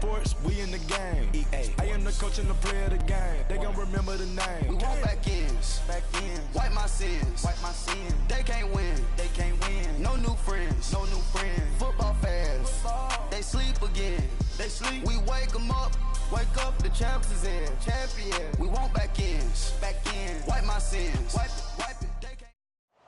sports, we in the game. EA. I am the coach and the player of the game. They gon' remember the name. We want back ends. Wipe my sins. They can't win. No new friends. Football fans. They sleep again. We wake them up. Wake up, the champs is in. Champion. We want back ends. Wipe my sins. Wipe it.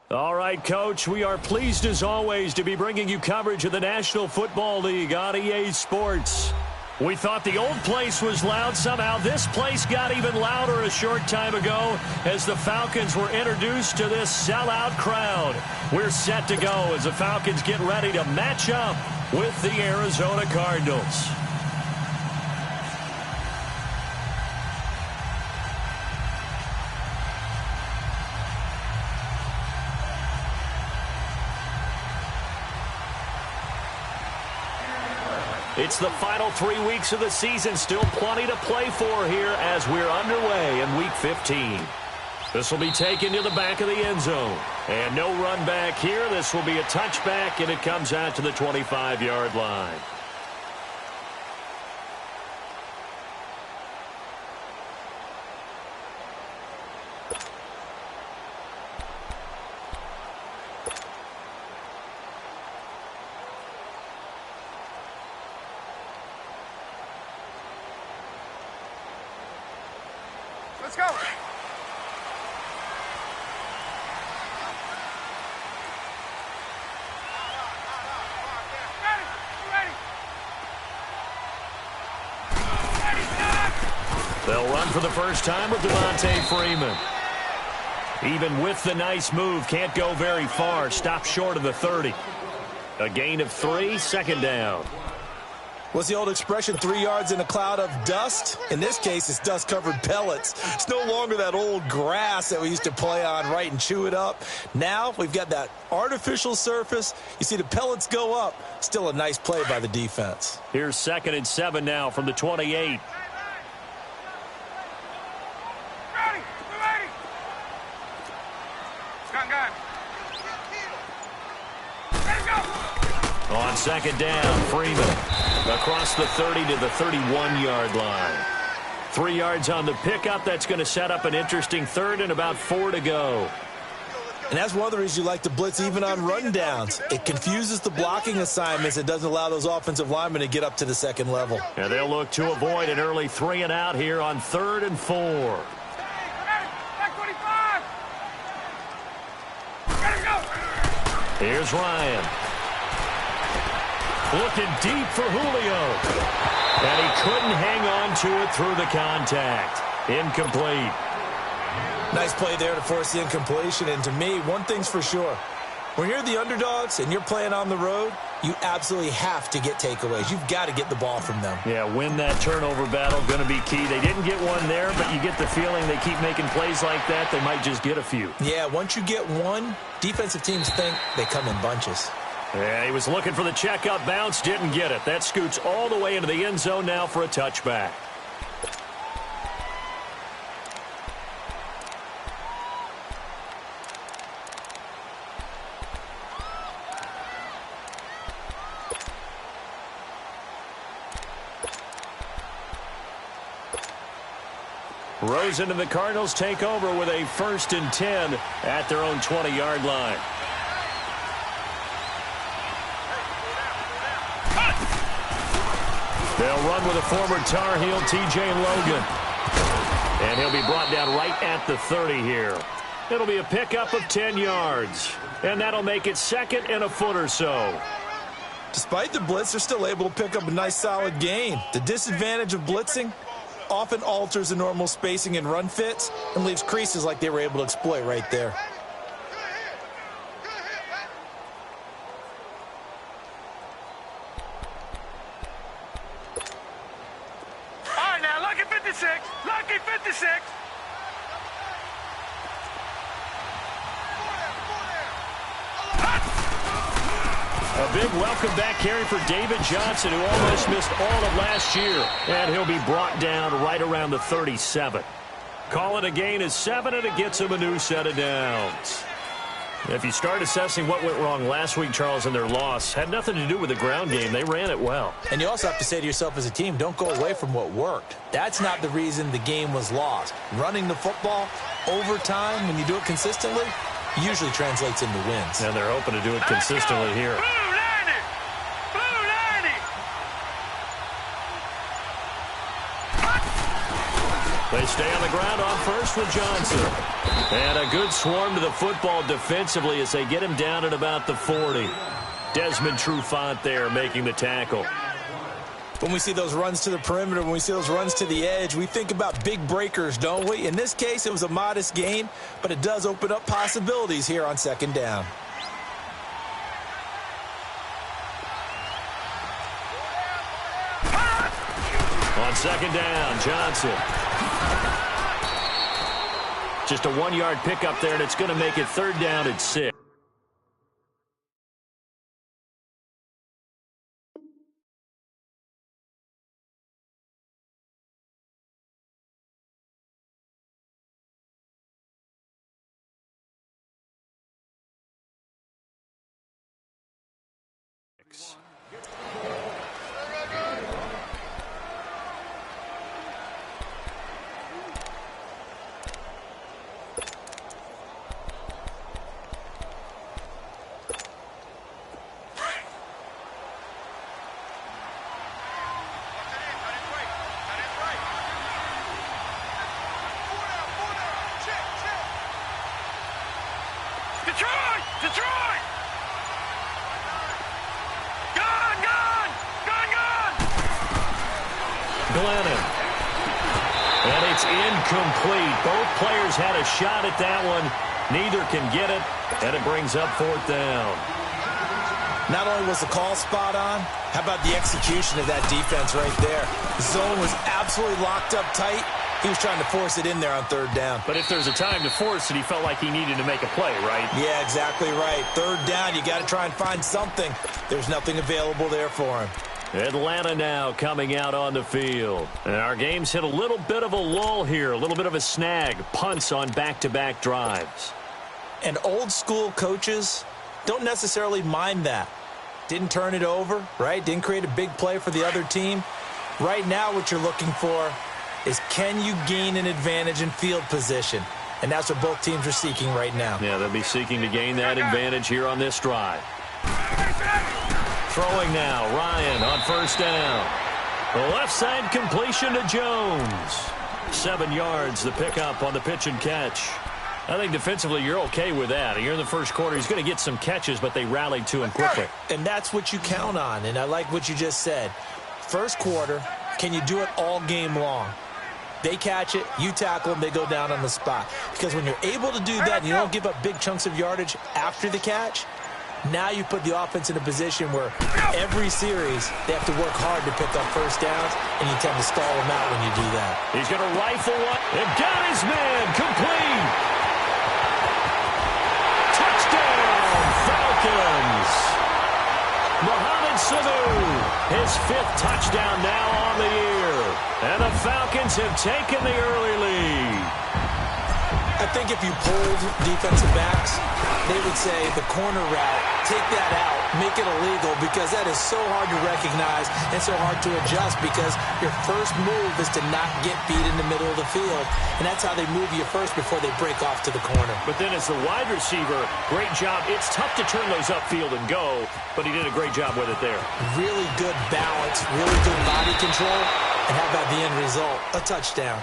All right, Coach, we are pleased as always to be bringing you coverage of the National Football League on EA Sports. We thought the old place was loud. Somehow this place got even louder a short time ago as the Falcons were introduced to this sellout crowd. We're set to go as the Falcons get ready to match up with the Arizona Cardinals. It's the final 3 weeks of the season. Still plenty to play for here as we're underway in Week 15. This will be taken to the back of the end zone. And no run back here. This will be a touchback, and it comes out to the 25-yard line. Let's go. They'll run for the first time with Devontae Freeman. Even with the nice move, can't go very far. Stop short of the 30. A gain of 3, second down. What's the old expression, 3 yards in a cloud of dust? In this case, it's dust-covered pellets. It's no longer that old grass that we used to play on, right, and chew it up. Now we've got that artificial surface. You see the pellets go up. Still a nice play by the defense. Here's 2nd and 7 now from the 28. On 2nd down, Freeman across the 30 to the 31-yard line. 3 yards on the pickup. That's going to set up an interesting 3rd and about 4 to go. And that's one of the reasons you like to blitz even on rundowns. It confuses the blocking assignments. It doesn't allow those offensive linemen to get up to the second level. And they'll look to avoid an early 3 and out here on 3rd and 4. Here's Ryan. Looking deep for Julio. And he couldn't hang on to it through the contact. Incomplete. Nice play there to force the incompletion. And to me, one thing's for sure. When you're the underdogs and you're playing on the road, you absolutely have to get takeaways. You've got to get the ball from them. Yeah, win that turnover battle, going to be key. They didn't get one there, but you get the feeling they keep making plays like that, they might just get a few. Yeah, once you get one, defensive teams think they come in bunches. Yeah, he was looking for the checkup bounce, didn't get it. That scoots all the way into the end zone now for a touchback. Rosen and the Cardinals take over with a 1st and 10 at their own 20-yard line. They'll run with a former Tar Heel, T.J. Logan. And he'll be brought down right at the 30 here. It'll be a pickup of 10 yards. And that'll make it 2nd and a foot or so. Despite the blitz, they're still able to pick up a nice solid gain. The disadvantage of blitzing often alters the normal spacing and run fits and leaves creases like they were able to exploit right there. All right, now, lucky 56. Lucky 56. A big welcome back carry for David Johnson, who almost missed all of last year. And he'll be brought down right around the 37. Call it a gain of 7, and it gets him a new set of downs. If you start assessing what went wrong last week, Charles, in their loss, had nothing to do with the ground game. They ran it well. And you also have to say to yourself as a team, don't go away from what worked. That's not the reason the game was lost. Running the football over time, when you do it consistently, usually translates into wins. And they're hoping to do it consistently here. They stay on the ground on first with Johnson. And a good swarm to the football defensively as they get him down at about the 40. Desmond Trufant there making the tackle. When we see those runs to the perimeter, when we see those runs to the edge, we think about big breakers, don't we? In this case, it was a modest gain, but it does open up possibilities here on second down. On second down, Johnson. Just a 1-yard pickup there, and it's going to make it third down at 6. Detroit! Gone! Glennon. And it's incomplete. Both players had a shot at that one. Neither can get it, and it brings up fourth down. Not only was the call spot on, how about the execution of that defense right there? The zone was absolutely locked up tight. He was trying to force it in there on third down. But if there's a time to force it, he felt like he needed to make a play, right? Yeah, exactly right. Third down, you got to try and find something. There's nothing available there for him. Atlanta now coming out on the field. And our game's hit a little bit of a lull here, a little bit of a snag. Punts on back-to-back drives. And old school coaches don't necessarily mind that. Didn't turn it over, right? Didn't create a big play for the other team. Right now what you're looking for is, can you gain an advantage in field position? And that's what both teams are seeking right now. Yeah, they'll be seeking to gain that advantage here on this drive. Throwing now, Ryan on first down. The left side completion to Jones. 7 yards, the pickup on the pitch and catch. I think defensively you're okay with that. Here in the first quarter, he's going to get some catches, but they rallied to him quickly. And that's what you count on, and I like what you just said. First quarter, can you do it all game long? They catch it, you tackle them, they go down on the spot. Because when you're able to do that and you don't give up big chunks of yardage after the catch, now you put the offense in a position where every series they have to work hard to pick up first downs, and you tend to stall them out when you do that. He's going to rifle one and got his man complete. Touchdown, Falcons. Mohamed Sanu, his 5th touchdown now on the year. And the Falcons have taken the early lead. I think if you polled defensive backs, they would say the corner route, take that out, make it illegal, because that is so hard to recognize and so hard to adjust, because your first move is to not get beat in the middle of the field. And that's how they move you first before they break off to the corner. But then as the wide receiver, great job. It's tough to turn those upfield and go, but he did a great job with it there. Really good balance, really good body control, and how about the end result? A touchdown.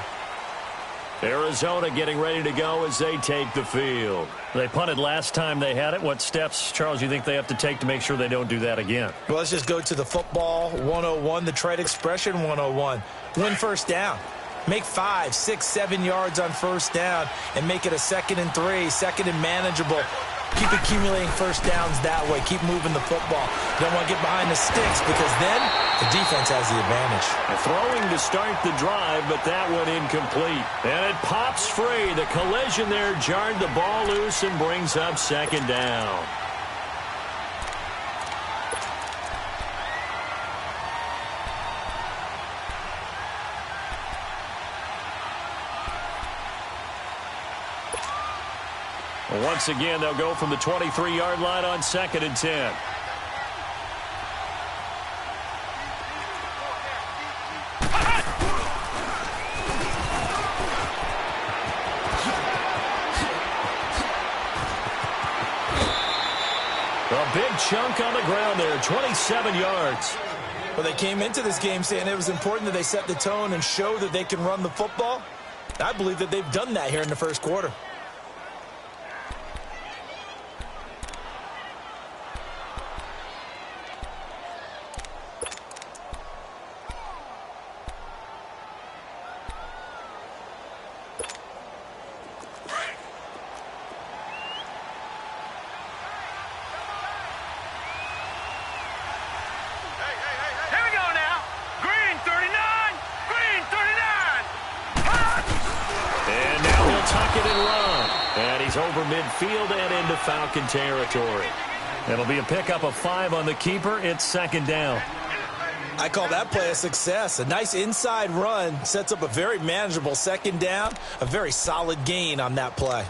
Arizona getting ready to go as they take the field. They punted last time they had it. What steps, Charles, you think they have to take to make sure they don't do that again? Well, let's just go to the football 101, the trade expression 101. Win first down. Make 5, 6, 7 yards on first down and make it a 2nd and 3, 2nd and manageable. Keep accumulating first downs that way. Keep moving the football. You don't want to get behind the sticks, because then the defense has the advantage. Throwing to start the drive, but that one incomplete. And it pops free. The collision there jarred the ball loose and brings up 2nd down. Once again, they'll go from the 23-yard line on 2nd and 10. A big chunk on the ground there, 27 yards. Well, they came into this game saying it was important that they set the tone and show that they can run the football. I believe that they've done that here in the first quarter. Over midfield and into Falcon territory. It'll be a pickup of 5 on the keeper. It's 2nd down. I call that play a success. A nice inside run sets up a very manageable 2nd down. A very solid gain on that play.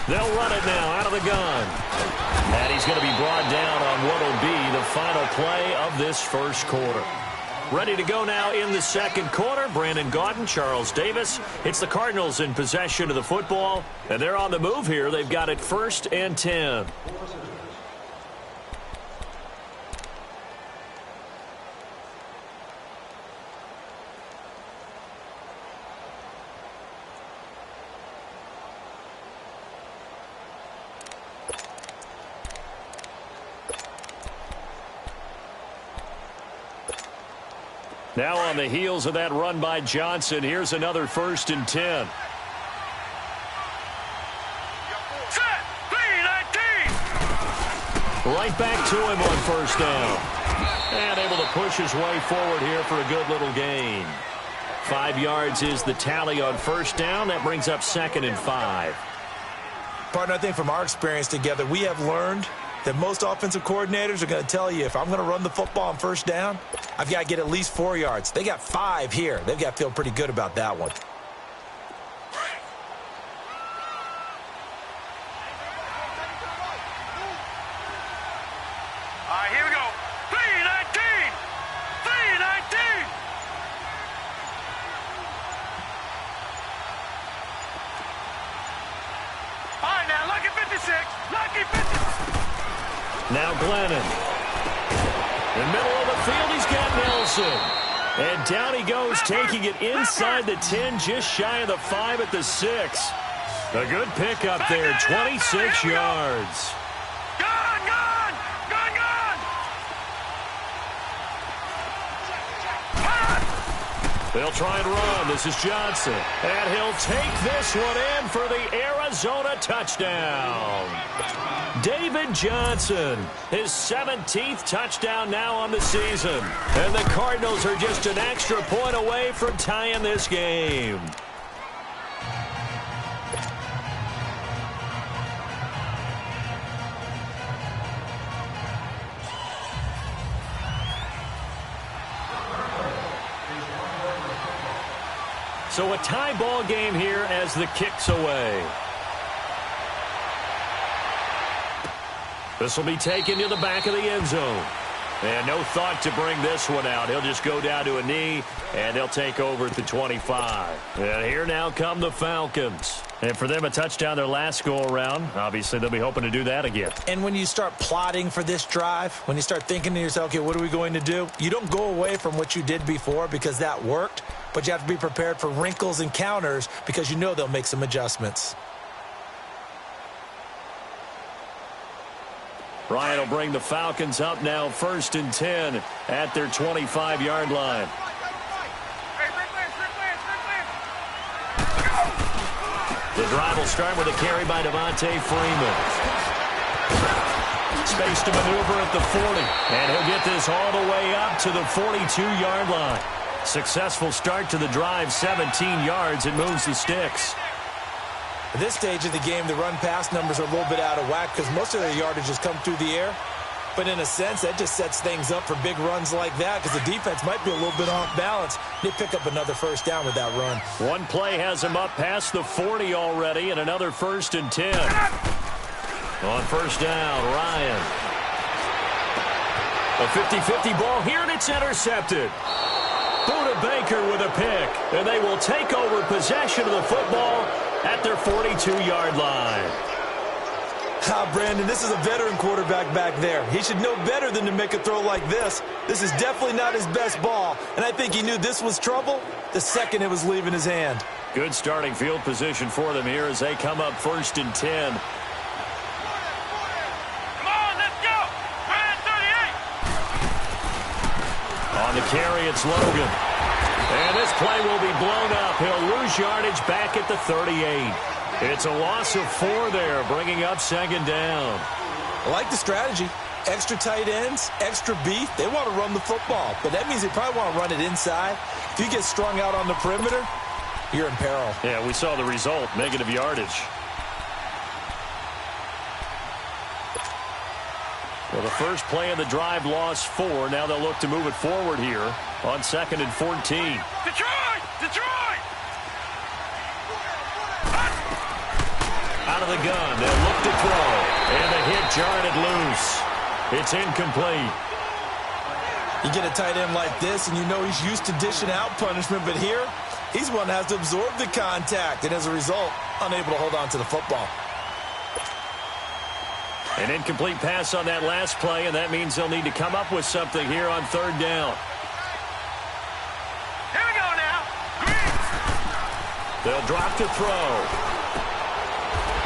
They'll run it now out of the gun. And he's going to be brought down on what will be the final play of this first quarter. Ready to go now in the second quarter. Brandon Gaudin, Charles Davis. It's the Cardinals in possession of the football. And they're on the move here. They've got it 1st and 10. Now on the heels of that run by Johnson, here's another 1st and 10. Right back to him on 1st down. And able to push his way forward here for a good little gain. 5 yards is the tally on 1st down. That brings up 2nd and 5. Partner, I think from our experience together, we have learned that most offensive coordinators are going to tell you, if I'm going to run the football on 1st down, I've got to get at least 4 yards. They got 5 here. They've got to feel pretty good about that one. All right, here we go. 3-19. 3-19. All right, now, lucky 56. Lucky 56. Now Glennon. In the middle of the field, he's got Nelson. And down he goes, taking it inside the 10, just shy of the 5 at the 6. A good pickup there, 26 yards. Gone, gone, gone, gone. They'll try and run. This is Johnson. And he'll take this one in for the Arizona touchdown. David Johnson, his 17th touchdown now on the season. And the Cardinals are just an extra point away from tying this game. So a tie ball game here as the kick's away. This will be taken to the back of the end zone. And no thought to bring this one out. He'll just go down to a knee, and they'll take over at the 25. And here now come the Falcons. And for them, a touchdown their last go-around. Obviously, they'll be hoping to do that again. And when you start plotting for this drive, when you start thinking to yourself, okay, what are we going to do? You don't go away from what you did before because that worked, but you have to be prepared for wrinkles and counters because you know they'll make some adjustments. Ryan will bring the Falcons up now 1st and 10 at their 25-yard line. The drive will start with a carry by Devontae Freeman. Space to maneuver at the 40. And he'll get this all the way up to the 42-yard line. Successful start to the drive, 17 yards. It moves the sticks. At this stage of the game, the run-pass numbers are a little bit out of whack because most of their yardage has come through the air. But in a sense, that just sets things up for big runs like that because the defense might be a little bit off balance. They pick up another first down with that run. One play has him up past the 40 already, and another 1st and 10. On first down, Ryan. A 50-50 ball here, and it's intercepted. Buda Baker with a pick, and they will take over possession of the football at their 42-yard line. Brandon, this is a veteran quarterback back there. He should know better than to make a throw like this. This is definitely not his best ball, and I think he knew this was trouble the second it was leaving his hand. Good starting field position for them here as they come up 1st and 10. Come on, let's go. Ryan 38. On the carry, it's Logan. And this play will be blown up. He'll lose yardage back at the 38. It's a loss of 4 there, bringing up 2nd down. I like the strategy. Extra tight ends, extra beef. They want to run the football, but that means they probably want to run it inside. If you get strung out on the perimeter, you're in peril. Yeah, we saw the result, negative yardage. Well, the first play of the drive lost 4. Now they'll look to move it forward here on 2nd and 14. Detroit! Detroit! Out of the gun, they'll look to throw. And the hit jarred it loose. It's incomplete. You get a tight end like this, and you know he's used to dishing out punishment, but here, he's one that has to absorb the contact, and as a result, unable to hold on to the football. An incomplete pass on that last play, and that means they'll need to come up with something here on 3rd down. Here we go now. They'll drop to throw.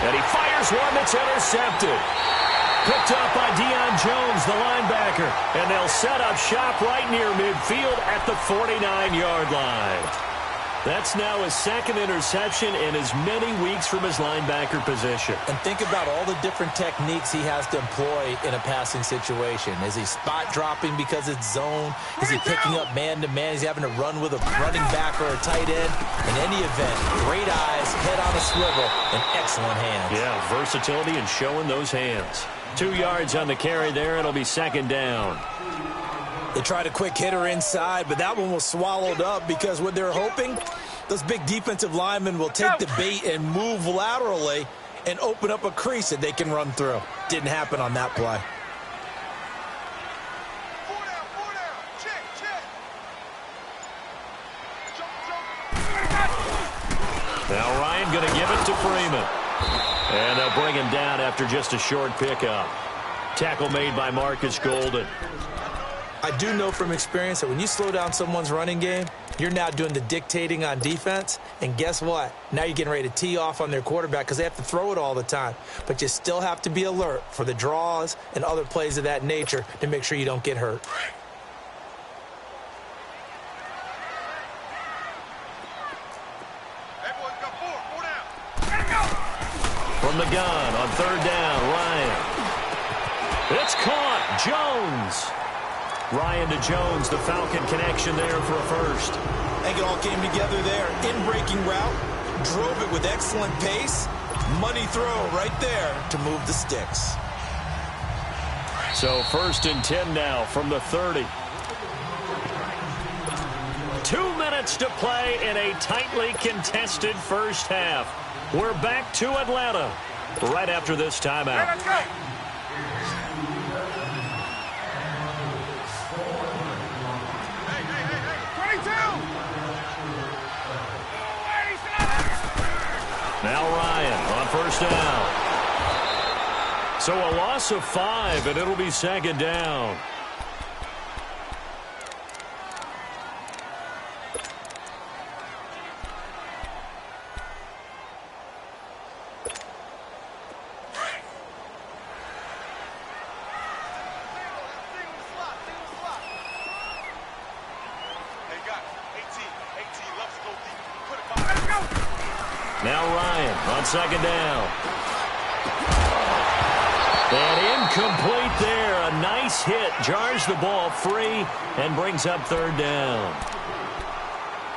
And he fires one that's intercepted. Picked up by Deion Jones, the linebacker. And they'll set up shop right near midfield at the 49-yard line. That's now his 2nd interception in as many weeks from his linebacker position. And think about all the different techniques he has to employ in a passing situation. Is he spot dropping because it's zone? Is he picking up man-to-man? Is he having to run with a running back or a tight end? In any event, great eyes, head on a swivel, and excellent hands. Yeah, versatility and showing those hands. 2 yards on the carry there. It'll be 2nd down. They tried a quick hitter inside, but that one was swallowed up because what they're hoping, those big defensive linemen will take the bait and move laterally and open up a crease that they can run through. Didn't happen on that play. Now Ryan going to give it to Freeman. And they'll bring him down after just a short pickup. Tackle made by Marcus Golden. I do know from experience that when you slow down someone's running game, you're now doing the dictating on defense. And guess what? Now you're getting ready to tee off on their quarterback because they have to throw it all the time. But you still have to be alert for the draws and other plays of that nature to make sure you don't get hurt. From the gun on 3rd down, Ryan. It's caught. Jones. Ryan to Jones, the Falcon connection there for a first. I think it all came together there. In-breaking route, drove it with excellent pace. Money throw right there to move the sticks. So 1st and 10 now from the 30. 2 minutes to play in a tightly contested first half. We're back to Atlanta right after this timeout. Let's go. Now Ryan on first down. So a loss of 5, and it'll be 2nd down. Now Ryan on 2nd down. And Incomplete there. A nice hit. Jars the ball free and brings up third down.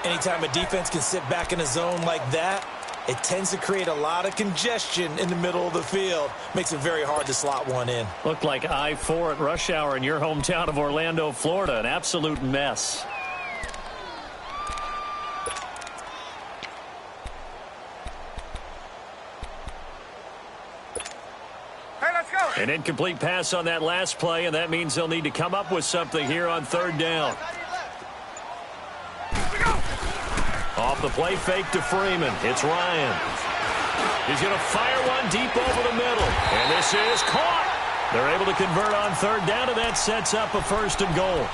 Anytime a defense can sit back in a zone like that, it tends to create a lot of congestion in the middle of the field. Makes it very hard to slot one in. Looked like I-4 at rush hour in your hometown of Orlando, Florida. An absolute mess. An incomplete pass on that last play, and that means they'll need to come up with something here on third down. Off the play fake to Freeman. It's Ryan. He's going to fire one deep over the middle. And this is caught. They're able to convert on third down, and that sets up a first and goal.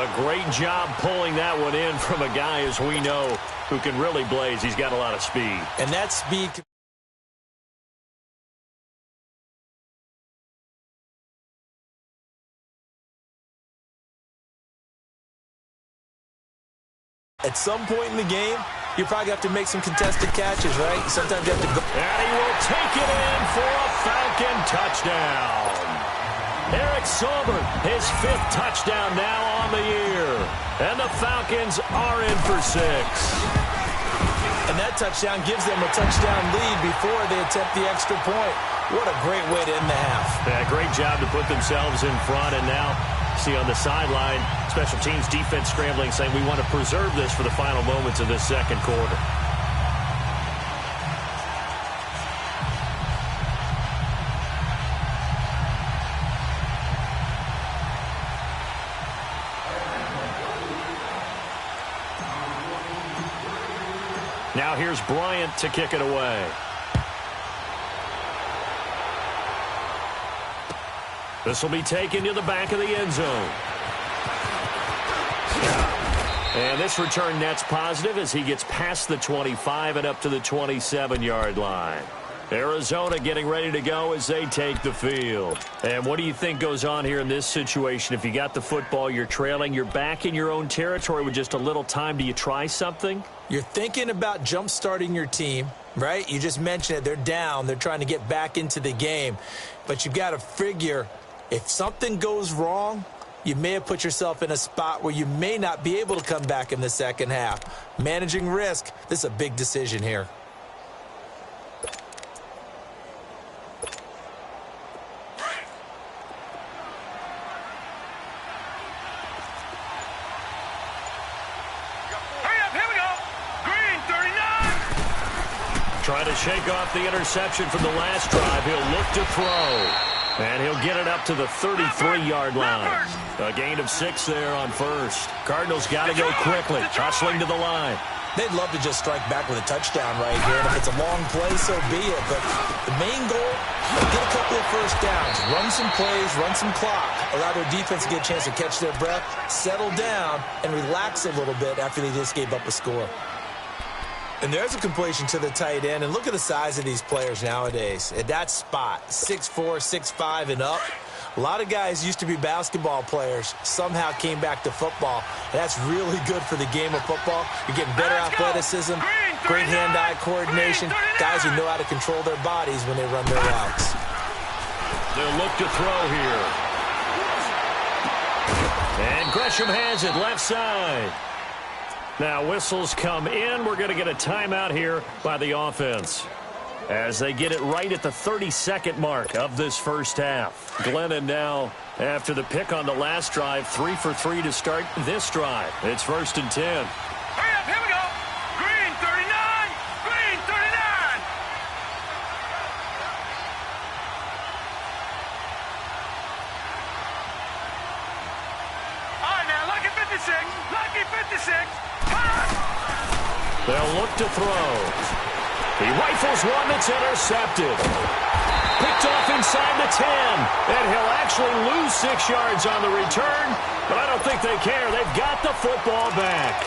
A great job pulling that one in from a guy, as we know, who can really blaze. He's got a lot of speed. And that speed... At some point in the game, you probably have to make some contested catches, right? Sometimes you have to go. And he will take it in for a Falcon touchdown. Eric Saubert, his 5th touchdown now on the year. And the Falcons are in for 6. And that touchdown gives them a touchdown lead before they attempt the extra point. What a great way to end the half. Yeah, great job to put themselves in front, and now see on the sideline, special teams defense scrambling, saying we want to preserve this for the final moments of this second quarter. Now here's Bryant to kick it away. This will be taken to the back of the end zone. And this return net's positive as he gets past the 25 and up to the 27-yard line. Arizona getting ready to go as they take the field. And what do you think goes on here in this situation? If you got the football, you're trailing, you're back in your own territory with just a little time. Do you try something? You're thinking about jump-starting your team, right? You just mentioned it. They're down. They're trying to get back into the game. But you've got to figure, if something goes wrong, you may have put yourself in a spot where you may not be able to come back in the second half. Managing risk, this is a big decision here. Trying to shake off the interception from the last drive. He'll look to throw. And he'll get it up to the 33-yard line. A gain of 6 there on first. Cardinals got to go quickly. Hustling to the line. They'd love to just strike back with a touchdown right here. And if it's a long play, so be it. But the main goal, get a couple of first downs. Run some plays, run some clock. Allow their defense to get a chance to catch their breath, settle down, and relax a little bit after they just gave up a score. And there's a completion to the tight end. And look at the size of these players nowadays. At that spot, 6'4", 6'5", and up. A lot of guys used to be basketball players, somehow came back to football. And that's really good for the game of football. You're getting better athleticism, great hand-eye coordination, guys who know how to control their bodies when they run their routes. They'll look to throw here. And Gresham has it left side. Now whistles come in. We're going to get a timeout here by the offense as they get it right at the 32nd mark of this first half. Glennon now, after the pick on the last drive, 3 for 3 to start this drive. It's 1st and 10. Hurry up, here we go. Green 39, green 39. All right, now, lucky 56, lucky 56. They'll look to throw. He rifles one that's intercepted. Picked off inside the 10. And he'll actually lose 6 yards on the return, but I don't think they care. They've got the football back.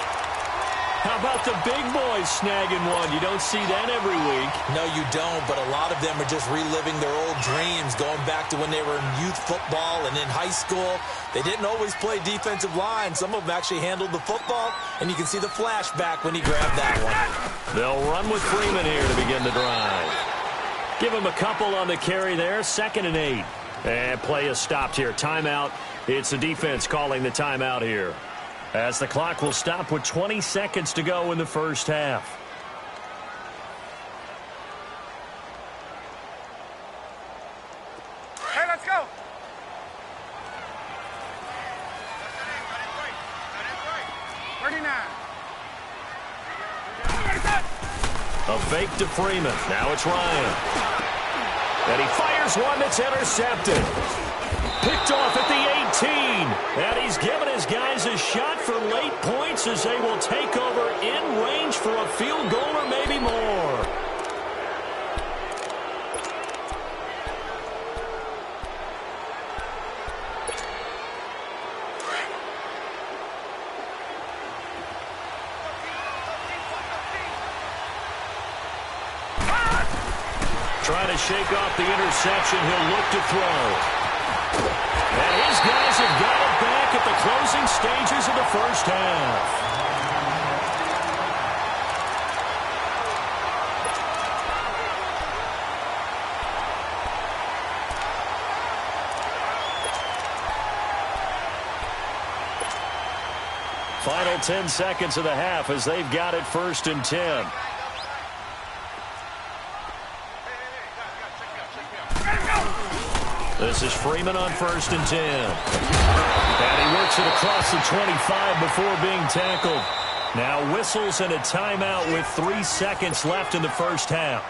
How about the big boys snagging one? You don't see that every week. No, you don't, but a lot of them are just reliving their old dreams, going back to when they were in youth football and in high school. They didn't always play defensive line. Some of them actually handled the football, and you can see the flashback when he grabbed that one. They'll run with Freeman here to begin the drive. Give him a couple on the carry there, 2nd and 8. And play is stopped here. Timeout. It's the defense calling the timeout here, as the clock will stop with 20 seconds to go in the first half. Hey, let's go. A fake to Freeman. Now it's Ryan. And he fires one that's intercepted. Picked off at the 18. And he's given his guys a shot for late points as they will take over in range for a field goal or maybe more. Trying to shake off the interception. He'll look to throw. And his guys have got it back at the closing stages of the first half. Final 10 seconds of the half as they've got it 1st and 10. This is Freeman on 1st and 10. And he works it across the 25 before being tackled. Now whistles and a timeout with 3 seconds left in the first half.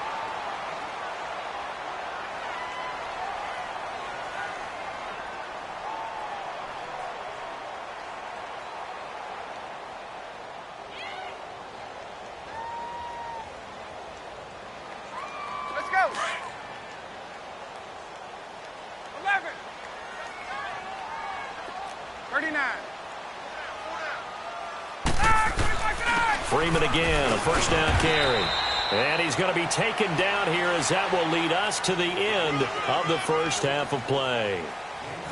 Let's go. 11. 39. Freeman again, a first down carry. And he's going to be taken down here as that will lead us to the end of the first half of play.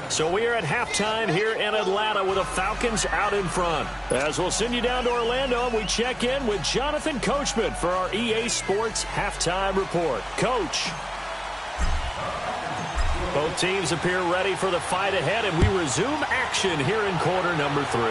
So we are at halftime here in Atlanta with the Falcons out in front. As we'll send you down to Orlando, we check in with Jonathan Coachman for our EA Sports Halftime Report. Coach. Both teams appear ready for the fight ahead, and we resume action here in quarter number 3.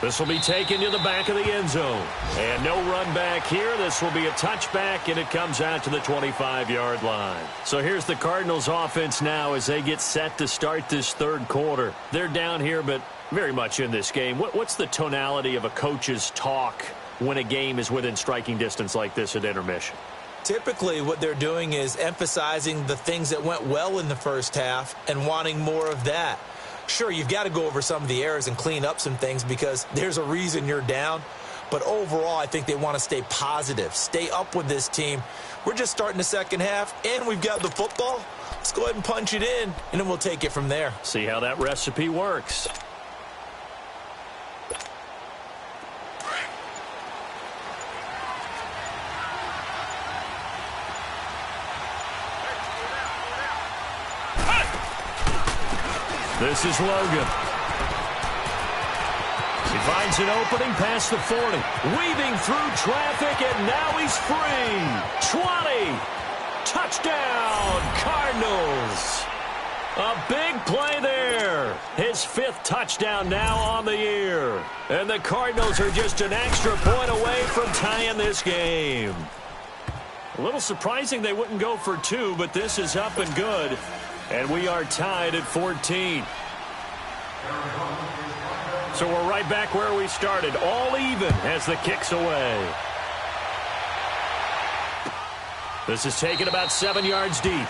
This will be taken to the back of the end zone. And no run back here. This will be a touchback, and it comes out to the 25-yard line. So here's the Cardinals offense now as they get set to start this third quarter. They're down here, but very much in this game. What's the tonality of a coach's talk when a game is within striking distance like this at intermission? Typically, what they're doing is emphasizing the things that went well in the first half and wanting more of that. Sure, you've got to go over some of the errors and clean up some things because there's a reason you're down. But overall, I think they want to stay positive, stay up with this team. We're just starting the second half, and we've got the football. Let's go ahead and punch it in, and then we'll take it from there. See how that recipe works. This is Logan. He finds an opening past the 40. Weaving through traffic, and now he's free. 20. Touchdown, Cardinals. A big play there. His 5th touchdown now on the year. And the Cardinals are just an extra point away from tying this game. A little surprising they wouldn't go for 2, but this is up and good. And we are tied at 14. So we're right back where we started. All even as the kick's away. This is taken about 7 yards deep.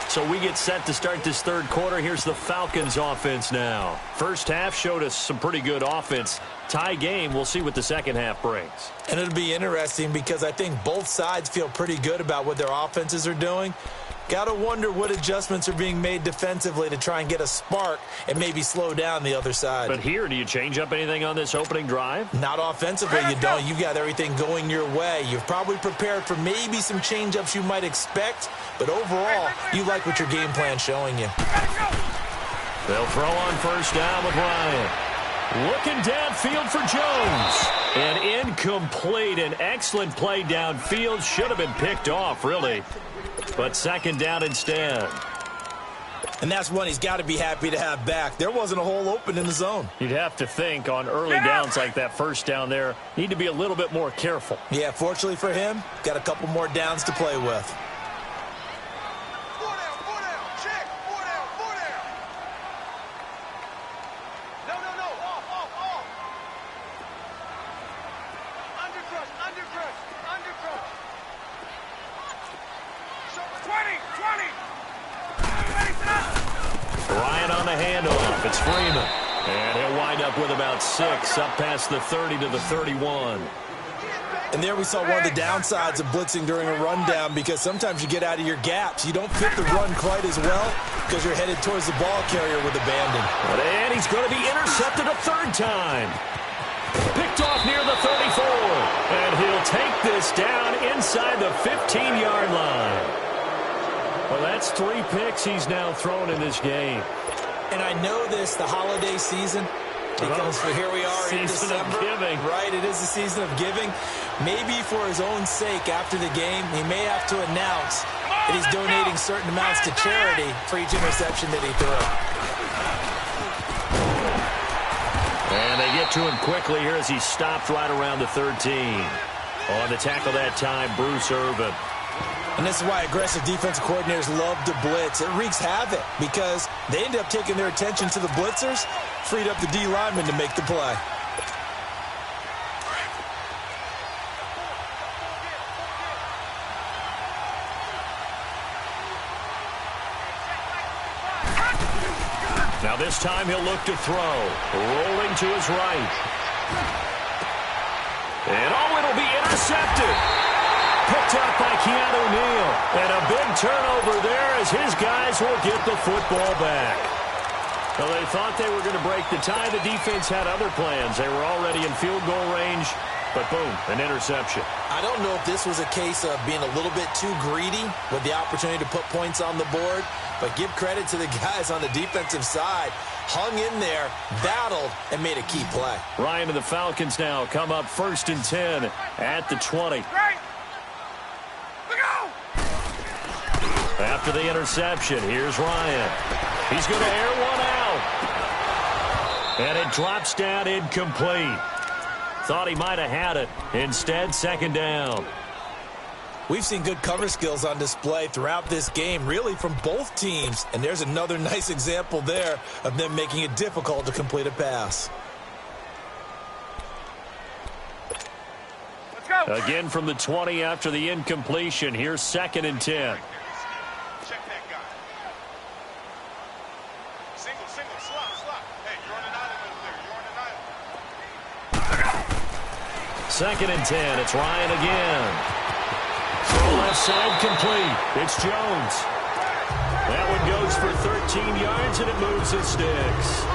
So we get set to start this third quarter. Here's the Falcons offense now. First half showed us some pretty good offense. Tie game. We'll see what the second half brings. And it'll be interesting because I think both sides feel pretty good about what their offenses are doing. Got to wonder what adjustments are being made defensively to try and get a spark and maybe slow down the other side. But here, do you change up anything on this opening drive? Not offensively, you don't. You've got everything going your way. You've probably prepared for maybe some change-ups you might expect, but overall, you like what your game plan's showing you. They'll throw on first down with Ryan. Looking downfield for Jones. And incomplete. An excellent play downfield. Should have been picked off, really. but second down instead. And that's one he's got to be happy to have back. There wasn't a hole open in the zone. You'd have to think on early downs like that first down there, need to be a little bit more careful. Yeah, fortunately for him, got a couple more downs to play with. Four down, check. Four down. No, off. Under crush. 20. Ryan on the handoff. It's Freeman. And he'll wind up with about 6 up past the 30 to the 31. And there we saw one of the downsides of blitzing during a rundown, because sometimes you get out of your gaps. You don't fit the run quite as well because you're headed towards the ball carrier with abandon. And he's going to be intercepted a third time. Picked off near the 34. And he'll take this down inside the 15-yard line. Well, that's 3 picks he's now thrown in this game. And I know this, the holiday season, because here we are in December. Season of giving. Right, it is the season of giving. Maybe for his own sake after the game, he may have to announce that he's donating certain amounts to charity for each interception that he threw. And they get to him quickly here as he stopped right around the 13. On the tackle that time, Bruce Irvin. And this is why aggressive defensive coordinators love to blitz. It wreaks havoc because they end up taking their attention to the blitzers, freed up the D lineman to make the play. Now this time he'll look to throw. Rolling to his right. And it'll be intercepted. Picked up by Keanu Neal. And a big turnover there as his guys will get the football back. Well, they thought they were going to break the tie. The defense had other plans. They were already in field goal range. But boom, an interception. I don't know if this was a case of being a little bit too greedy with the opportunity to put points on the board, but give credit to the guys on the defensive side. Hung in there, battled, and made a key play. Ryan and the Falcons now come up 1st and 10 at the 20. After the interception, here's Ryan. He's going to air one out. And it drops down incomplete. Thought he might have had it. Instead, second down. We've seen good cover skills on display throughout this game, really from both teams. And there's another nice example there of them making it difficult to complete a pass. Let's go. Again from the 20 after the incompletion. Here's 2nd and 10. Check that guy. Single, slot. Hey, you're on an island over there. You're on an island. 2nd and 10. It's Ryan again. Throw left side complete. It's Jones. That one goes for 13 yards, and it moves and sticks.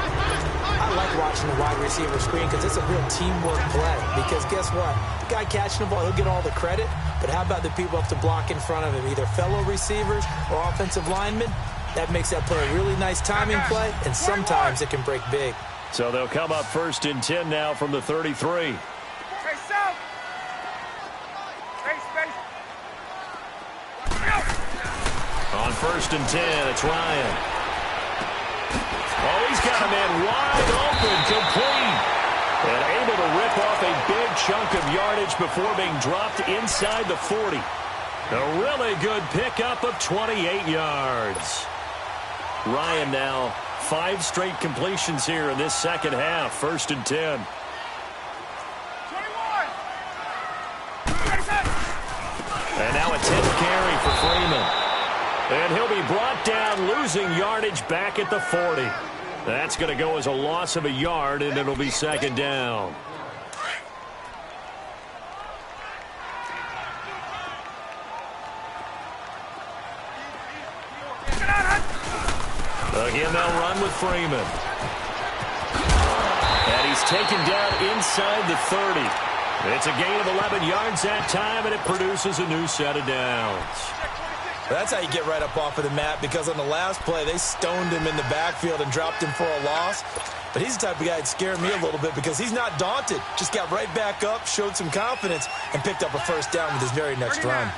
I like watching the wide receiver screen because it's a real teamwork play. Because guess what? The guy catching the ball, he'll get all the credit. But how about the people up to block in front of him, either fellow receivers or offensive linemen? That makes that play a really nice timing play, and sometimes it can break big. So they'll come up 1st and 10 now from the 33. Hey, south. Hey, space. On 1st and 10, it's Ryan. Oh, he's got a man wide open, complete. And able to rip off a big chunk of yardage before being dropped inside the 40. A really good pickup of 28 yards. Ryan now 5 straight completions here in this second half. 1st and 10. 21. And now a 10th carry for Freeman. And he'll be brought down, losing yardage back at the 40. That's going to go as a loss of a yard, and it'll be 2nd down. Again, they'll run with Freeman. And he's taken down inside the 30. It's a gain of 11 yards that time, and it produces a new set of downs. That's how you get right up off of the mat, because on the last play, they stoned him in the backfield and dropped him for a loss. But he's the type of guy that scared me a little bit because he's not daunted. Just got right back up, showed some confidence, and picked up a 1st down with his very next run.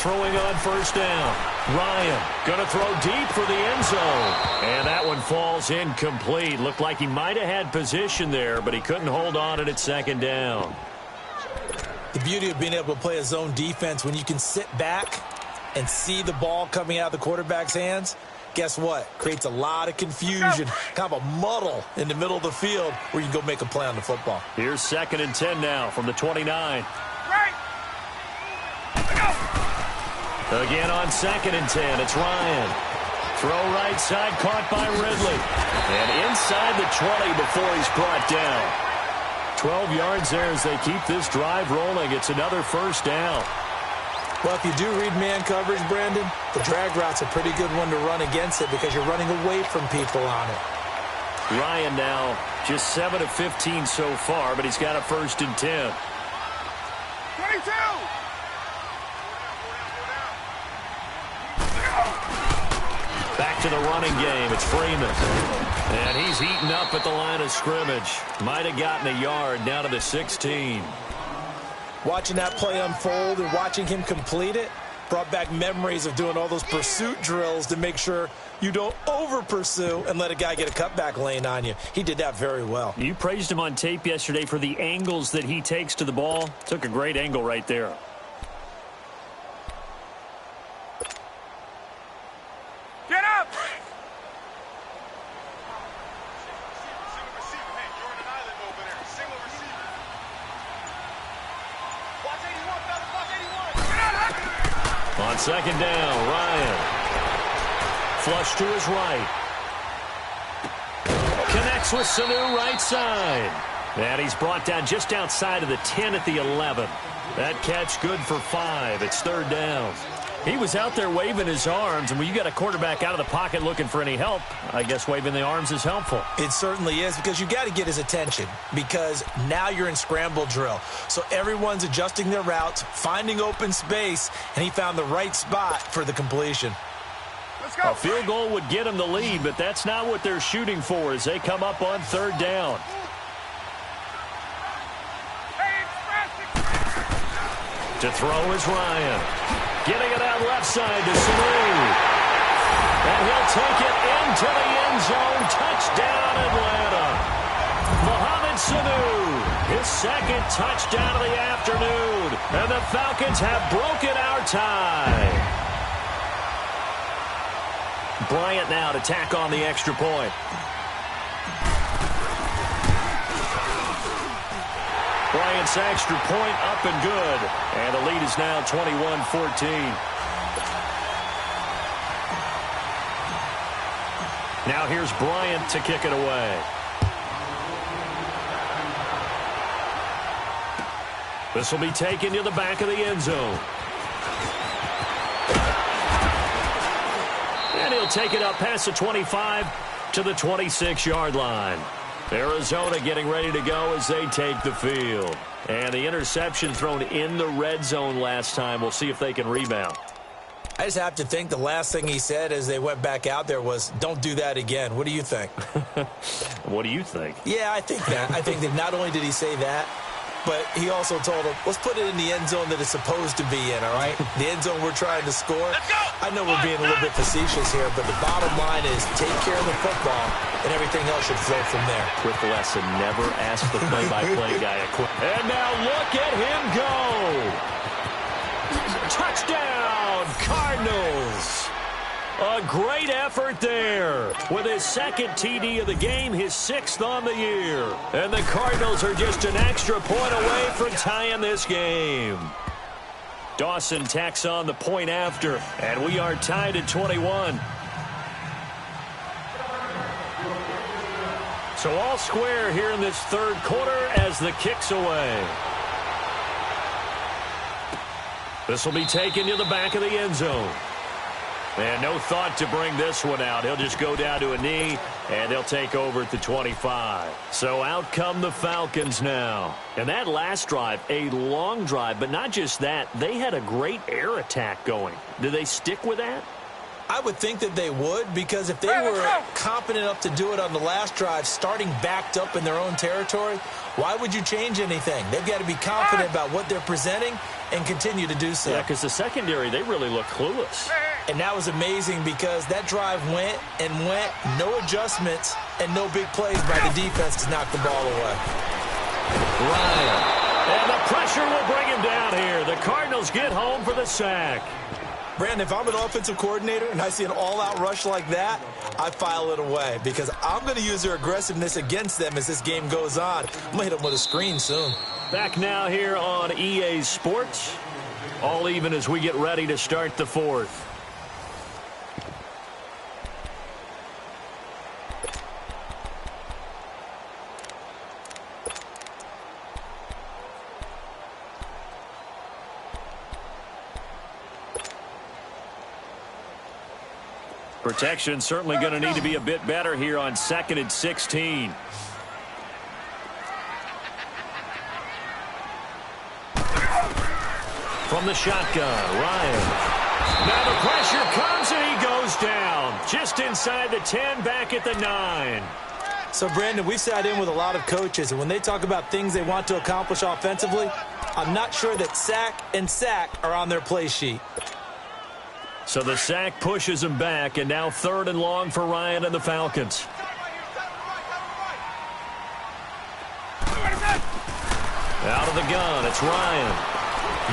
throwing on first down. Ryan going to throw deep for the end zone. And that one falls incomplete. Looked like he might have had position there, but he couldn't hold on at second down. The beauty of being able to play a zone defense when you can sit back and see the ball coming out of the quarterback's hands, guess what? Creates a lot of confusion, kind of a muddle in the middle of the field where you can go make a play on the football. Here's 2nd and 10 now from the 29. Again on 2nd and 10, it's Ryan. Throw right side, caught by Ridley. And inside the 20 before he's brought down. 12 yards there as they keep this drive rolling. It's another first down. Well, if you do read man coverage, Brandon, the drag route's a pretty good one to run against it because you're running away from people on it. Ryan now just 7 of 15 so far, but he's got a 1st and 10. 22! Back to the running game. It's Freeman. And he's eaten up at the line of scrimmage. Might have gotten a yard down to the 16. Watching that play unfold and watching him complete it brought back memories of doing all those pursuit drills to make sure you don't over-pursue and let a guy get a cutback lane on you. He did that very well. You praised him on tape yesterday for the angles that he takes to the ball. Took a great angle right there. Get up! On 2nd down, Ryan. Flush to his right. Connects with Sanu right side. And he's brought down just outside of the 10 at the 11. That catch good for 5. It's 3rd down. He was out there waving his arms, and when you got a quarterback out of the pocket looking for any help, I guess waving the arms is helpful. It certainly is, because you got to get his attention, because now you're in scramble drill. So everyone's adjusting their routes, finding open space, and he found the right spot for the completion. Let's go. A field goal would get him the lead, but that's not what they're shooting for as they come up on 3rd down. To throw is Ryan. Getting it out left side to Sanu. And he'll take it into the end zone. Touchdown, Atlanta. Mohamed Sanu, his 2nd touchdown of the afternoon. And the Falcons have broken our tie. Bryant now to tack on the extra point. Bryant's extra point up and good. And the lead is now 21-14. Now here's Bryant to kick it away. This will be taken to the back of the end zone. And he'll take it up past the 25 to the 26-yard line. Arizona getting ready to go as they take the field. And the interception thrown in the red zone last time. We'll see if they can rebound. I just have to think the last thing he said as they went back out there was, don't do that again. What do you think? What do you think? Yeah, I think that. I think that not only did he say that, but he also told him, let's put it in the end zone that it's supposed to be in, all right? The end zone we're trying to score. I know we're being a little bit facetious here, but the bottom line is take care of the football, and everything else should flow from there. Quick lesson, never ask the play-by-play guy a question. And now look at him go. Touchdown, Cardinals. A great effort there with his 2nd TD of the game, his 6th on the year. And the Cardinals are just an extra point away from tying this game. Dawson tacks on the point after, and we are tied at 21. So all square here in this 3rd quarter as the kick's away. This will be taken to the back of the end zone. And no thought to bring this one out. He'll just go down to a knee, and they'll take over at the 25. So out come the Falcons now. And that last drive, a long drive, but not just that. They had a great air attack going. Do they stick with that? I would think that they would, because if they were confident enough to do it on the last drive, starting backed up in their own territory, why would you change anything? They've got to be confident about what they're presenting and continue to do so. Yeah, because the secondary, they really look clueless. And that was amazing because that drive went and went, no adjustments and no big plays by the defense to knock the ball away. Ryan. And the pressure will bring him down here. The Cardinals get home for the sack. Brandon, if I'm an offensive coordinator and I see an all-out rush like that, I file it away because I'm going to use their aggressiveness against them as this game goes on. I'm going to hit them with a screen soon. Back now here on EA Sports. All even as we get ready to start the fourth. Protection certainly going to need to be a bit better here on 2nd and 16. From the shotgun, Ryan. Now the pressure comes and he goes down. Just inside the 10, back at the 9. So, Brandon, we sat in with a lot of coaches, and when they talk about things they want to accomplish offensively, I'm not sure that sack and sack are on their play sheet. So the sack pushes him back, and now 3rd and long for Ryan and the Falcons. Out of the gun, it's Ryan.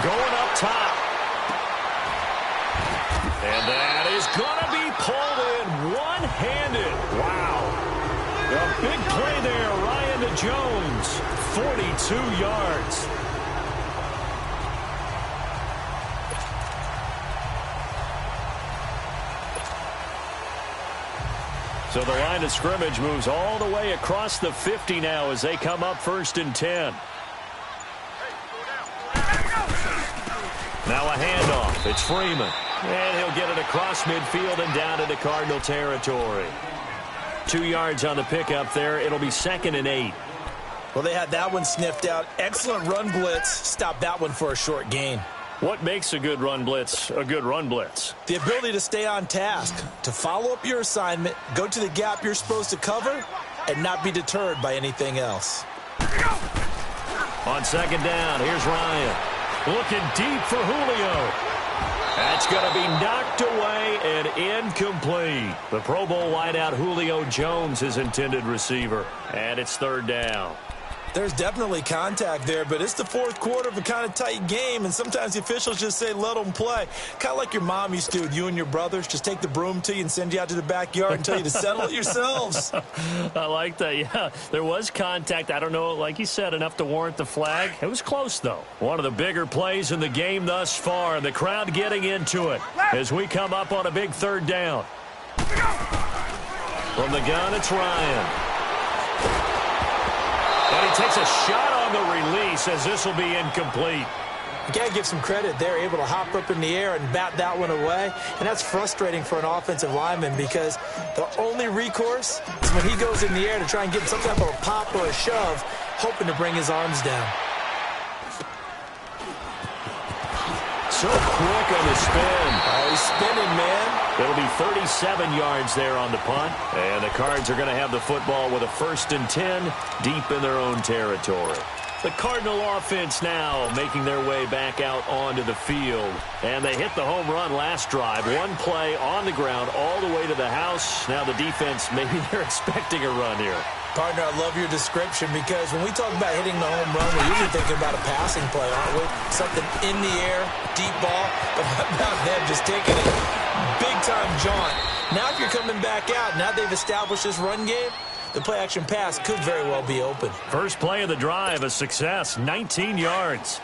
Going up top. And that is going to be pulled in one-handed. Wow. A big play there, Ryan to Jones. 42 yards. So the line of scrimmage moves all the way across the 50 now as they come up 1st and 10. Now a handoff. It's Freeman. And he'll get it across midfield and down into Cardinal territory. 2 yards on the pickup there. It'll be 2nd and 8. Well, they had that one sniffed out. Excellent run blitz. Stopped that one for a short gain. What makes a good run blitz a good run blitz? The ability to stay on task, to follow up your assignment, go to the gap you're supposed to cover, and not be deterred by anything else. On 2nd down, here's Ryan. Looking deep for Julio. That's going to be knocked away and incomplete. The Pro Bowl wideout Julio Jones, his intended receiver. And it's 3rd down. There's definitely contact there, but it's the 4th quarter of a kind of tight game, and sometimes the officials just say, let them play. Kind of like your mom used to with you and your brothers. Just take the broom to you and send you out to the backyard and tell you to settle it yourselves. I like that, yeah. There was contact. I don't know, like you said, enough to warrant the flag. It was close, though. One of the bigger plays in the game thus far, and the crowd getting into it as we come up on a big 3rd down. From the gun, it's Ryan. And he takes a shot on the release as this will be incomplete. You got to give some credit. They're able to hop up in the air and bat that one away. And that's frustrating for an offensive lineman because the only recourse is when he goes in the air to try and get some type of a pop or a shove, hoping to bring his arms down. So quick on the spin. Oh, he's spinning, man. It'll be 37 yards there on the punt. And the Cards are going to have the football with a 1st and 10 deep in their own territory. The Cardinal offense now making their way back out onto the field. And they hit the home run last drive. One play on the ground all the way to the house. Now the defense, maybe they're expecting a run here. Partner, I love your description because when we talk about hitting the home run, we're usually thinking about a passing play, aren't we? Something in the air, deep ball. But how about them just taking it big-time jaunt? Now if you're coming back out, now they've established this run game, the play-action pass could very well be open. First play of the drive, a success, 19 yards.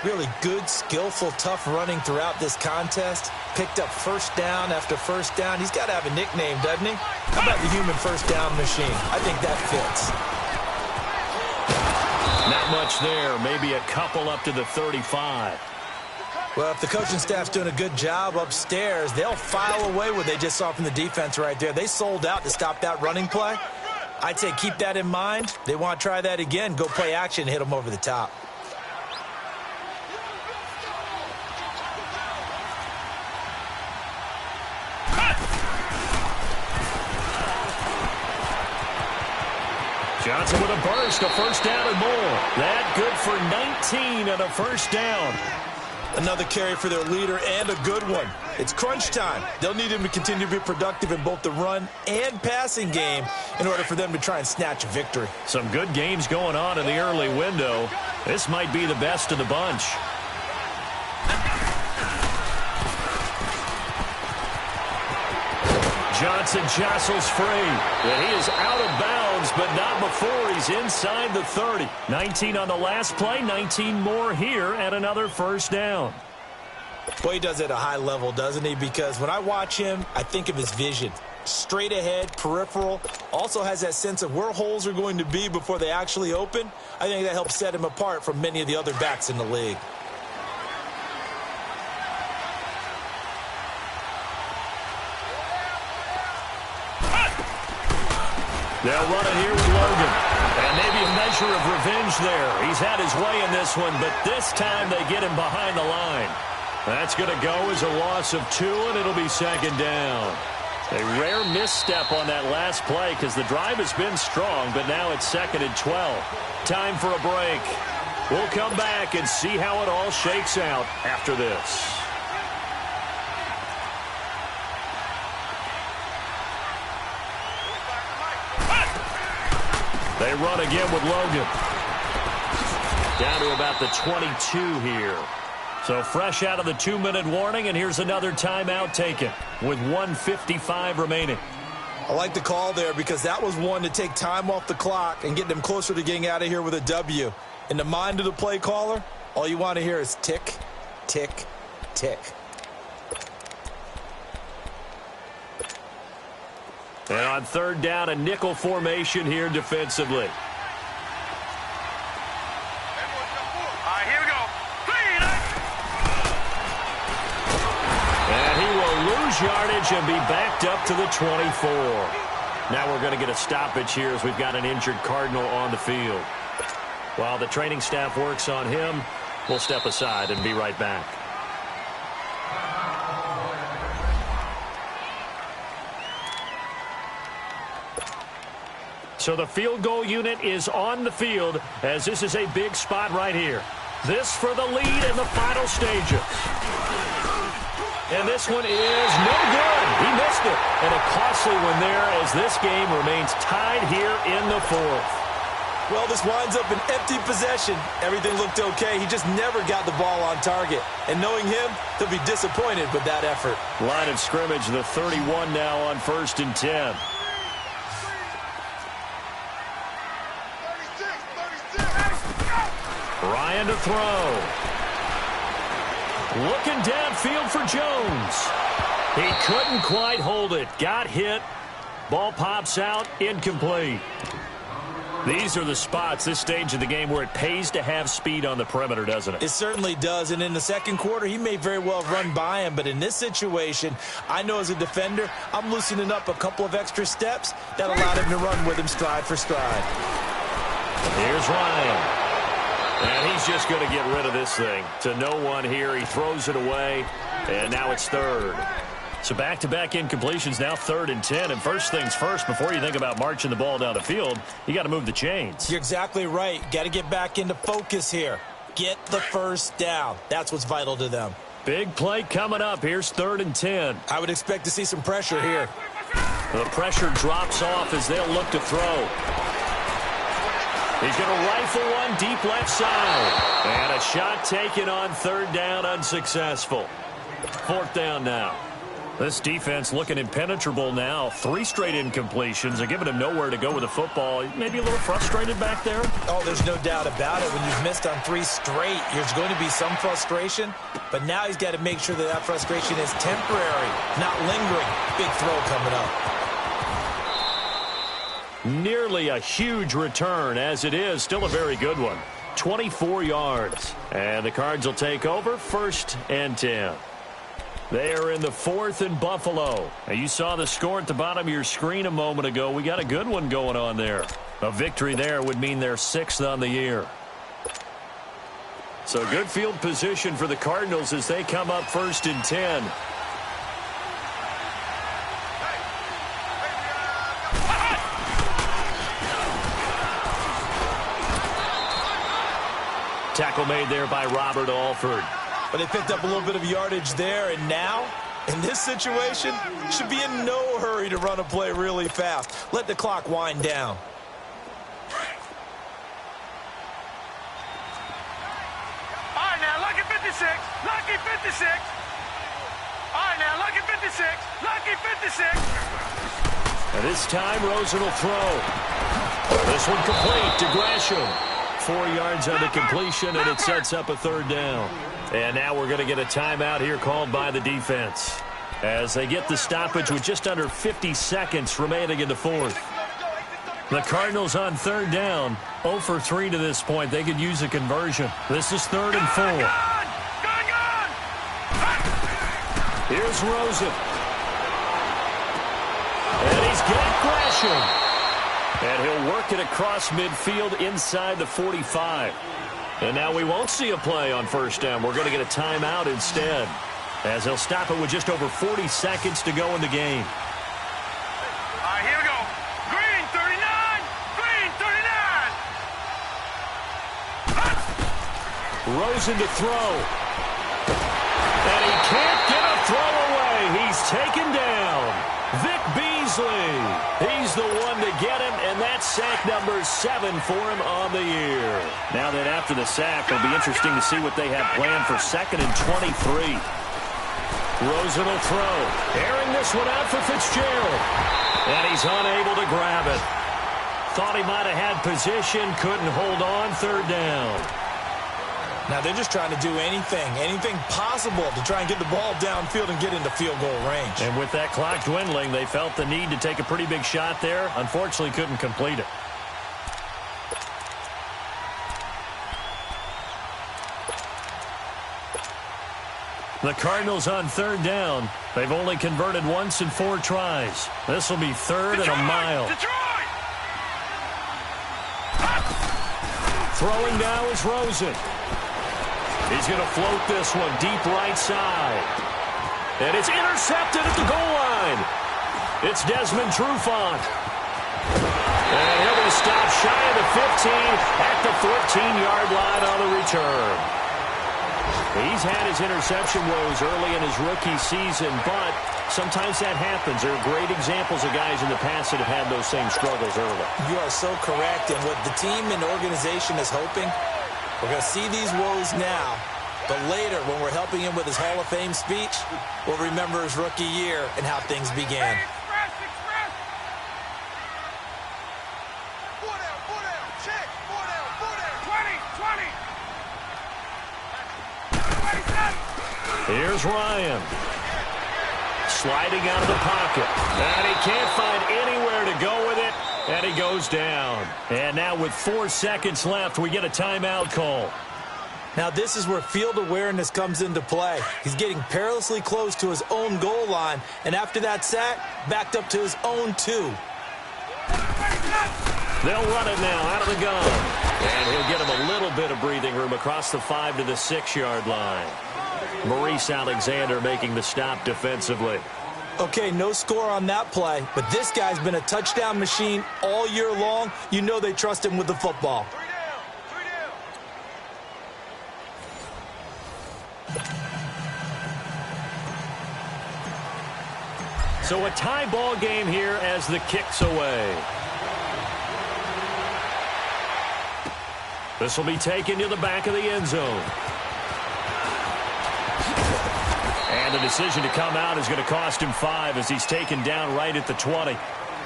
Really good, skillful, tough running throughout this contest. Picked up 1st down after 1st down. He's got to have a nickname, doesn't he? How about the human 1st down machine? I think that fits. Not much there. Maybe a couple up to the 35. Well, if the coaching staff's doing a good job upstairs, they'll file away what they just saw from the defense right there. They sold out to stop that running play. I'd say keep that in mind. They want to try that again. Go play action, hit them over the top. Johnson with a burst, a first down and more. That good for 19 and a first down. Another carry for their leader and a good one. It's crunch time. They'll need him to continue to be productive in both the run and passing game in order for them to try and snatch a victory. Some good games going on in the early window. This might be the best of the bunch. Johnson jostles free. And he is out of bounds, but not before he's inside the 30. 19 on the last play, 19 more here and another first down. Boy, he does it at a high level, doesn't he? Because when I watch him, I think of his vision. Straight ahead, peripheral, also has that sense of where holes are going to be before they actually open. I think that helps set him apart from many of the other backs in the league. They'll run it here with Logan. And maybe a measure of revenge there. He's had his way in this one, but this time they get him behind the line. That's going to go as a loss of 2, and it'll be second down. A rare misstep on that last play because the drive has been strong, but now it's second and 12. Time for a break. We'll come back and see how it all shakes out after this. They run again with Logan. Down to about the 22 here. So fresh out of the 2-minute warning, and here's another timeout taken with 1:55 remaining. I like the call there because that was one to take time off the clock and get them closer to getting out of here with a W. In the mind of the play caller, all you want to hear is tick, tick, tick. And on third down, a nickel formation here defensively. Here we go. And he will lose yardage and be backed up to the 24. Now we're going to get a stoppage here as we've got an injured Cardinal on the field. While the training staff works on him, we'll step aside and be right back. So the field goal unit is on the field as this is a big spot right here. This for the lead in the final stages. And this one is no good. He missed it. And a costly one there as this game remains tied here in the fourth. Well, this winds up an empty possession. Everything looked okay. He just never got the ball on target. And knowing him, he'll be disappointed with that effort. Line of scrimmage, the 31 now on 1st and 10. Ryan to throw. Looking downfield for Jones. He couldn't quite hold it. Got hit. Ball pops out. Incomplete. These are the spots, this stage of the game, where it pays to have speed on the perimeter, doesn't it? It certainly does. And in the second quarter, he may very well run by him. But in this situation, I know as a defender, I'm loosening up a couple of extra steps that allowed him to run with him stride for stride. Here's Ryan. And he's just going to get rid of this thing. To no one here. He throws it away. And now it's third. So back-to-back incompletions, now 3rd and 10. And first things first, before you think about marching the ball down the field, you got to move the chains. You're exactly right. Got to get back into focus here. Get the first down. That's what's vital to them. Big play coming up. Here's 3rd and 10. I would expect to see some pressure here. The pressure drops off as they'll look to throw. He's going to rifle one deep left side. And a shot taken on 3rd down, unsuccessful. 4th down now. This defense looking impenetrable now. 3 straight incompletions. They're giving him nowhere to go with the football. Maybe a little frustrated back there. Oh, there's no doubt about it. When you've missed on 3 straight, there's going to be some frustration. But now he's got to make sure that that frustration is temporary, not lingering. Big throw coming up. Nearly a huge return as it is. Still a very good one. 24 yards. And the Cards will take over 1st and 10. They are in the 4th and Buffalo. Now, you saw the score at the bottom of your screen a moment ago. We got a good one going on there. A victory there would mean they're 6th on the year. So good field position for the Cardinals as they come up 1st and 10. Tackle made there by Robert Alford. But they picked up a little bit of yardage there, and now, in this situation, should be in no hurry to run a play really fast. Let the clock wind down. All right, now, lucky 56. Lucky 56. All right, now, lucky 56. Lucky 56. And this time, Rosen will throw. This one complete to Gresham. 4 yards on the completion, and it sets up a third down. And now we're going to get a timeout here called by the defense as they get the stoppage with just under 50 seconds remaining in the fourth. The Cardinals on third down, 0 for 3 to this point. They could use a conversion. This is 3rd and 4. Gone! Here's Rosen. And he's got Gresham. And he'll work it across midfield inside the 45. And now we won't see a play on first down. We're going to get a timeout instead, as he'll stop it with just over 40 seconds to go in the game. All right, here we go. Green 39. Green 39. Rosen to throw. And he can't get a throw away. He's taken down. Vic Beasley. He's the one to get him, and that's sack number 7 for him on the year. Now that after the sack, it'll be interesting to see what they have planned for 2nd and 23. Rosen will throw. Airing this one out for Fitzgerald. And he's unable to grab it. Thought he might have had position, couldn't hold on, 3rd down. Now they're just trying to do anything possible to try and get the ball downfield and get into field goal range. And with that clock dwindling, they felt the need to take a pretty big shot there. Unfortunately, couldn't complete it. The Cardinals on 3rd down. They've only converted once in 4 tries. This will be 3rd and a mile. Detroit! Throwing now is Rosen. He's going to float this one deep right side. And it's intercepted at the goal line. It's Desmond Trufant. And he'll be stopped shy of the 15 at the 14-yard line on the return. He's had his interception woes early in his rookie season, but sometimes that happens. There are great examples of guys in the past that have had those same struggles early. You are so correct, and what the team and organization is hoping, we're going to see these woes now, but later when we're helping him with his Hall of Fame speech, we'll remember his rookie year and how things began. Express! Four down, check! Four down. 20! Here's Ryan. Sliding out of the pocket. And he can't find anywhere to go with it. And he goes down. And now with 4 seconds left, we get a timeout call. Now this is where field awareness comes into play. He's getting perilously close to his own goal line. And after that sack, backed up to his own 2. They'll run it now out of the gun. And he'll get him a little bit of breathing room across the 5 to the 6-yard line. Maurice Alexander making the stop defensively. Okay, no score on that play, but this guy's been a touchdown machine all year long. You know they trust him with the football. 3 down. So a tie ball game here as the kick's away. This will be taken to the back of the end zone. And the decision to come out is going to cost him 5 as he's taken down right at the 20.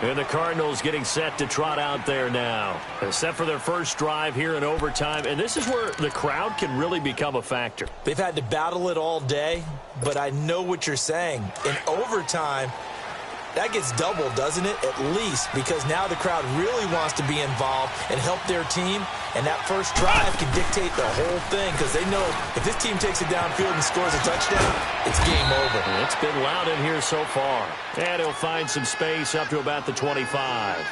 And the Cardinals getting set to trot out there now. They're set for their first drive here in overtime. And this is where the crowd can really become a factor. They've had to battle it all day, but I know what you're saying. In overtime, that gets doubled, doesn't it? At least, because now the crowd really wants to be involved and help their team. And that first drive can dictate the whole thing because they know if this team takes it downfield and scores a touchdown, it's game over. It's been loud in here so far. And he'll find some space up to about the 25.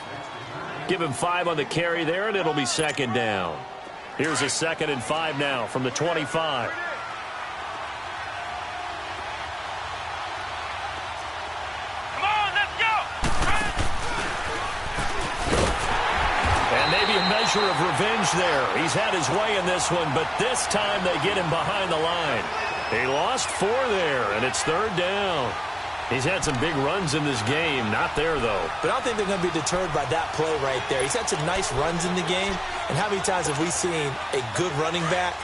Give him 5 on the carry there, and it'll be 2nd down. Here's a 2nd and 5 now from the 25. elixir of revenge there. He's had his way in this one, but this time they get him behind the line. He lost 4 there, and it's 3rd down. He's had some big runs in this game. Not there, though. But I don't think they're going to be deterred by that play right there. He's had some nice runs in the game. And how many times have we seen a good running back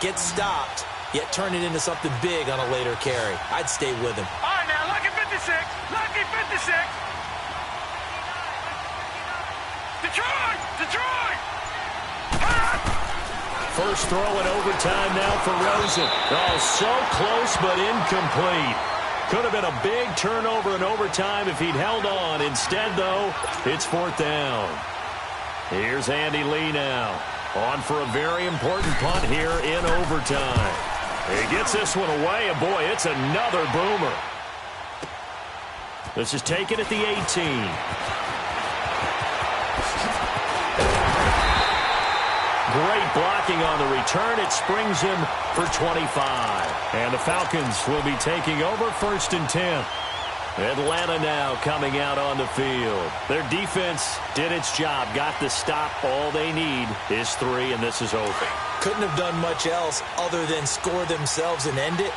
get stopped, yet turn it into something big on a later carry? I'd stay with him. All right, now, lucky 56. Lucky 56. Detroit! Detroit! First throw in overtime now for Rosen. Oh, so close but incomplete. Could have been a big turnover in overtime if he'd held on. Instead, though, it's 4th down. Here's Andy Lee now. On for a very important punt here in overtime. He gets this one away, and boy, it's another boomer. This is taken at the 18. Great blocking on the return. It springs him for 25. And the Falcons will be taking over 1st and 10. Atlanta now coming out on the field. Their defense did its job, got the stop. All they need is 3, and this is over. Couldn't have done much else other than score themselves and end it.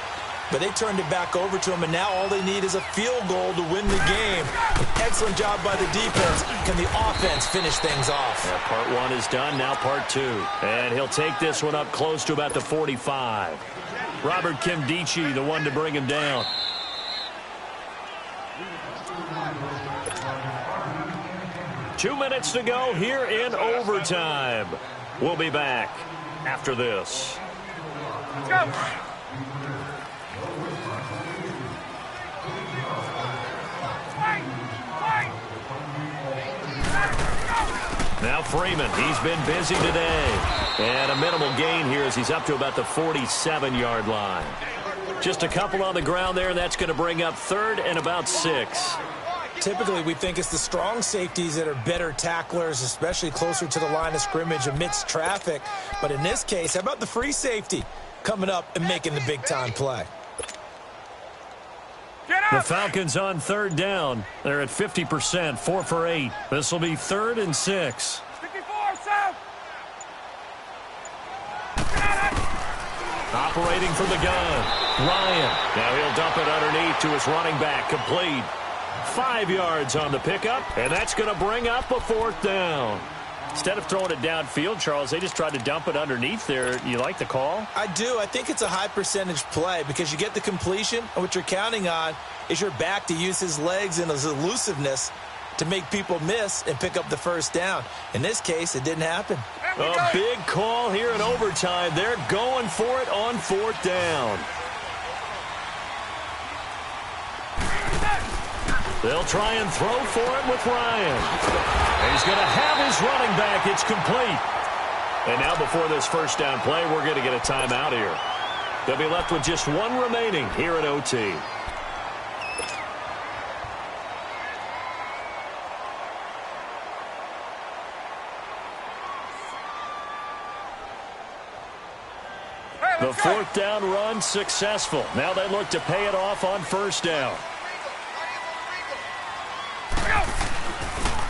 But they turned it back over to him, and now all they need is a field goal to win the game. Excellent job by the defense. Can the offense finish things off? Yeah, part 1 is done, now part 2. And he'll take this one up close to about the 45. Robert Kimdichie, the one to bring him down. Two minutes to go here in overtime. We'll be back after this. Let's go! Now Freeman, he's been busy today. And a minimal gain here as he's up to about the 47-yard line. Just a couple on the ground there, and that's going to bring up 3rd and about 6. Typically, we think it's the strong safeties that are better tacklers, especially closer to the line of scrimmage amidst traffic. But in this case, how about the free safety coming up and making the big-time play? The Falcons on 3rd down. They're at 50%, 4 for 8. This will be 3rd and 6. 54, south! Operating from the gun. Ryan. Now he'll dump it underneath to his running back. Complete. 5 yards on the pickup, and that's going to bring up a 4th down. Instead of throwing it downfield, Charles, they just tried to dump it underneath there. You like the call? I do. I think it's a high percentage play because you get the completion, and what you're counting on is your back to use his legs and his elusiveness to make people miss and pick up the 1st down. In this case, it didn't happen. A big call here in overtime. They're going for it on 4th down. They'll try and throw for him with Ryan. He's going to have his running back. It's complete. And now before this 1st down play, we're going to get a timeout here. They'll be left with just 1 remaining here at OT. The 4th down run successful. Now they look to pay it off on 1st down.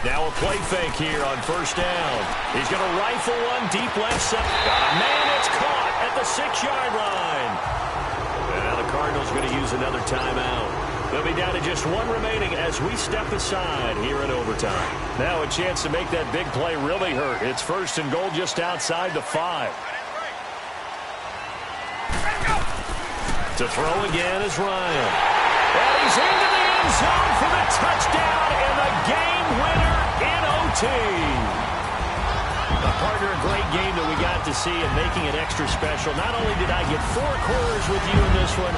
Now a play fake here on 1st down. He's going to rifle one deep left side. Man, it's caught at the 6-yard line. And now the Cardinals are going to use another timeout. They'll be down to just 1 remaining as we step aside here in overtime. Now a chance to make that big play really hurt. It's 1st and goal just outside the 5. To throw again is Ryan. And he's into the end zone for the touchdown and the game winner in OT. Partner, a great game that we got to see and making it extra special. Not only did I get 4 quarters with you in this one,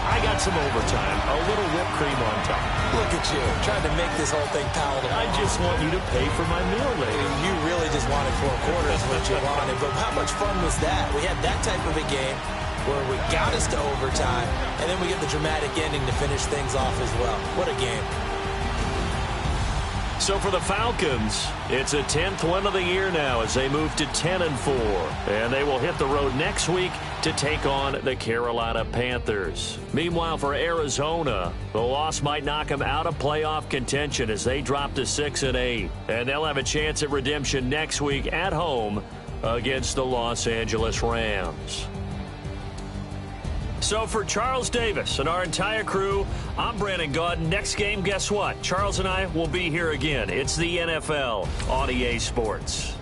I got some overtime, a little whipped cream on top. Look at you, trying to make this whole thing palatable. I just want you to pay for my meal later. You really just wanted 4 quarters, what you wanted. But how much fun was that? We had that type of a game where we got us to overtime, and then we get the dramatic ending to finish things off as well. What a game. So for the Falcons, it's a 10th win of the year now as they move to 10-4. And they will hit the road next week to take on the Carolina Panthers. Meanwhile, for Arizona, the loss might knock them out of playoff contention as they drop to 6-8. And they'll have a chance at redemption next week at home against the Los Angeles Rams. So for Charles Davis and our entire crew, I'm Brandon Gaudin. Next game, guess what? Charles and I will be here again. It's the NFL on EA Sports.